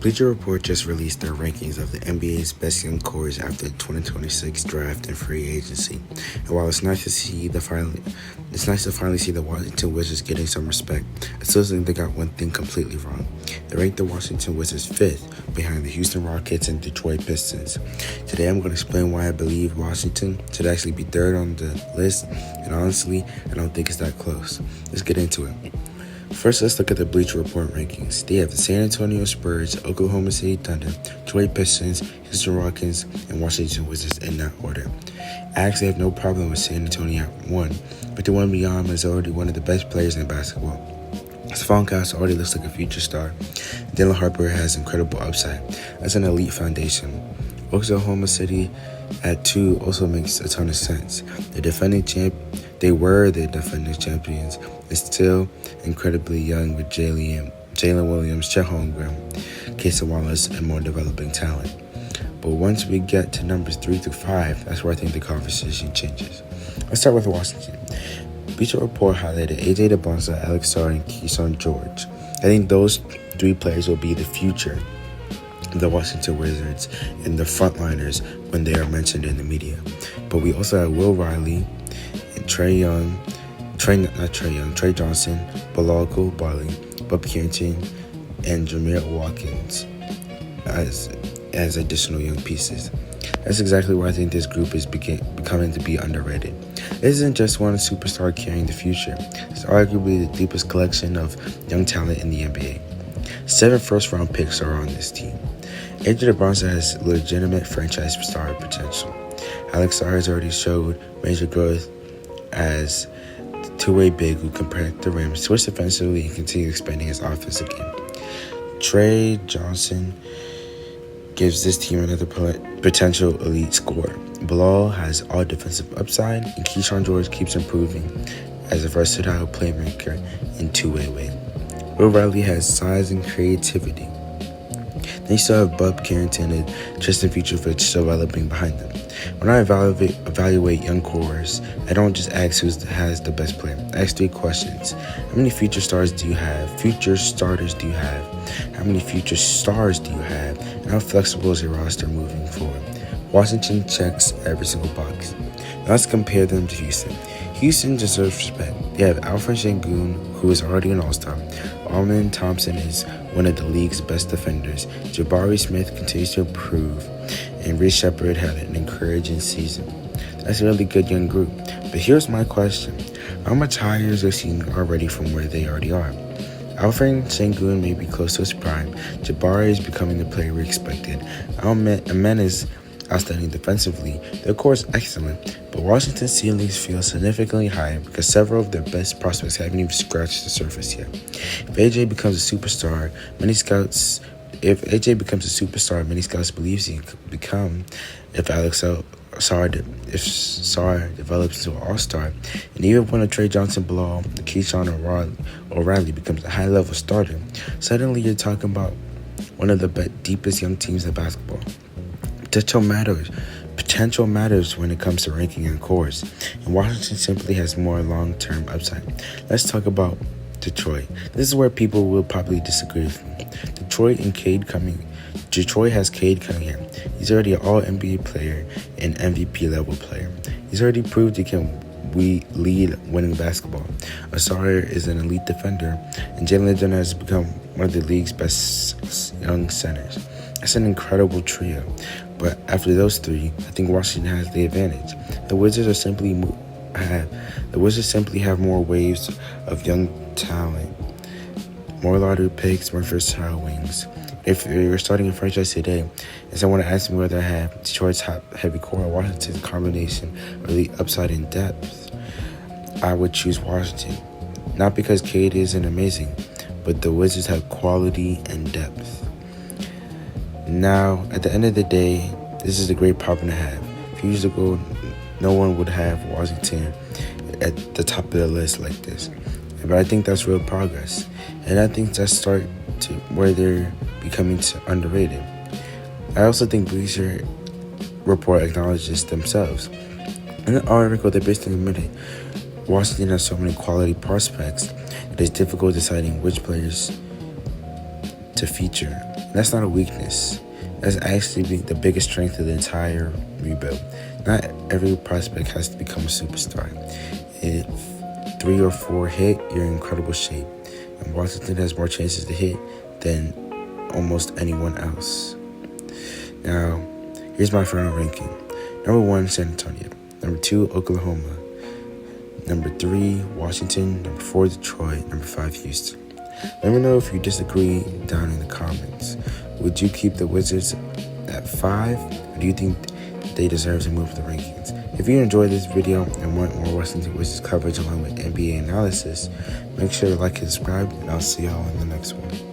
Bleacher Report just released their rankings of the NBA's best young cores after the 2026 draft and free agency. And while it's nice to finally see the Washington Wizards getting some respect, I still think they got one thing completely wrong. They ranked the Washington Wizards 5th behind the Houston Rockets and Detroit Pistons. Today I'm going to explain why I believe Washington should actually be 3rd on the list, and honestly, I don't think it's that close. Let's get into it. First, let's look at the Bleacher Report rankings. They have the San Antonio Spurs, Oklahoma City Thunder, Detroit Pistons, Houston Rockets, and Washington Wizards in that order. I actually have no problem with San Antonio at 1, but the one beyond is already one of the best players in basketball. Stephon Castle already looks like a future star. Dylan Harper has incredible upside. That's an elite foundation. Oklahoma City at 2 also makes a ton of sense. They were the defending champions. It's still incredibly young with Jalen Williams, Chet Holmgren, Casey Wallace, and more developing talent. But once we get to numbers 3 through 5, that's where I think the conversation changes. Let's start with Washington. Bleacher Report highlighted Dybantsa, Alex Sarr, and Kyshawn George. I think those 3 players will be the future of the Washington Wizards and the frontliners when they are mentioned in the media. But we also have Will Riley and Tre Johnson, Bilal Coulibaly, Bub Carrington, and Jameer Watkins as additional young pieces. That's exactly why I think this group is becoming to be underrated. It isn't just one superstar carrying the future. It's arguably the deepest collection of young talent in the NBA. 7 first-round picks are on this team. Dybantsa has legitimate franchise star potential. Alex Sarr has already showed major growth as two-way big who can protect the rim, switch defensively, and continue expanding his offensive game. Tre Johnson gives this team another potential elite scorer. Bilal has all defensive upside, and Kyshawn George keeps improving as a versatile playmaker in two-way way. Will Riley has size and creativity. They still have Bub Carrington and Tristan Future developing behind them. When I evaluate young cores, I don't just ask who has the best player. I ask 3 questions. How many future stars do you have? Future starters do you have? How many future stars do you have? And how flexible is your roster moving forward? Washington checks every single box. Now let's compare them to Houston. Houston deserves respect. They have Alfred Sengun, who is already an all-star. Amen Thompson is one of the league's best defenders. Jabari Smith continues to improve. And Rich Shepard had an encouraging season. That's a really good young group. But here's my question. How much higher is this team already from where they already are? Alfred Sengun may be close to his prime. Jabari is becoming the player we expected. Amen is outstanding defensively. Their core is excellent, but Washington's ceilings feel significantly higher because several of their best prospects haven't even scratched the surface yet. If AJ becomes a superstar, many scouts believe he could become. If Sarr develops into an all-star, and even when a Tre Johnson, Bilal, Kyshawn, or Riley becomes a high-level starter, suddenly you're talking about one of the deepest young teams in basketball. Potential matters when it comes to ranking and cores, and Washington simply has more long-term upside. Let's talk about Detroit. This is where people will probably disagree with me. Detroit has Cade Cunningham. He's already an all-NBA player and MVP level player. He's already proved he can lead winning basketball. Sarr is an elite defender, and Jalen Dunn has become one of the league's best young centers. That's an incredible trio. But after those 3, I think Washington has the advantage. The Wizards simply have more waves of young talent, more lottery picks, more versatile wings. If you're starting a franchise today, and someone asked me whether I have Detroit's heavy core or Washington's combination of the upside and depth, I would choose Washington. Not because Cade isn't amazing, but the Wizards have quality and depth. Now, at the end of the day, this is a great problem to have. A few years ago, no one would have Washington at the top of the list like this. But I think that's real progress. And I think that's start to where they're becoming underrated. I also think Bleacher Report acknowledges themselves. In the article, they basically admitted Washington has so many quality prospects that it's difficult deciding which players to feature And that's not a weakness. That's actually the biggest strength of the entire rebuild. Not every prospect has to become a superstar. If 3 or 4 hit, you're in incredible shape. And Washington has more chances to hit than almost anyone else. Now, here's my final ranking. Number 1, San Antonio. Number 2, Oklahoma. Number 3, Washington. Number 4, Detroit. Number 5, Houston. Let me know if you disagree down in the comments. Would you keep the Wizards at 5? Or do you think they deserve to move the rankings? If you enjoyed this video and want more Washington Wizards coverage along with NBA analysis, make sure to like and subscribe, and I'll see y'all in the next one.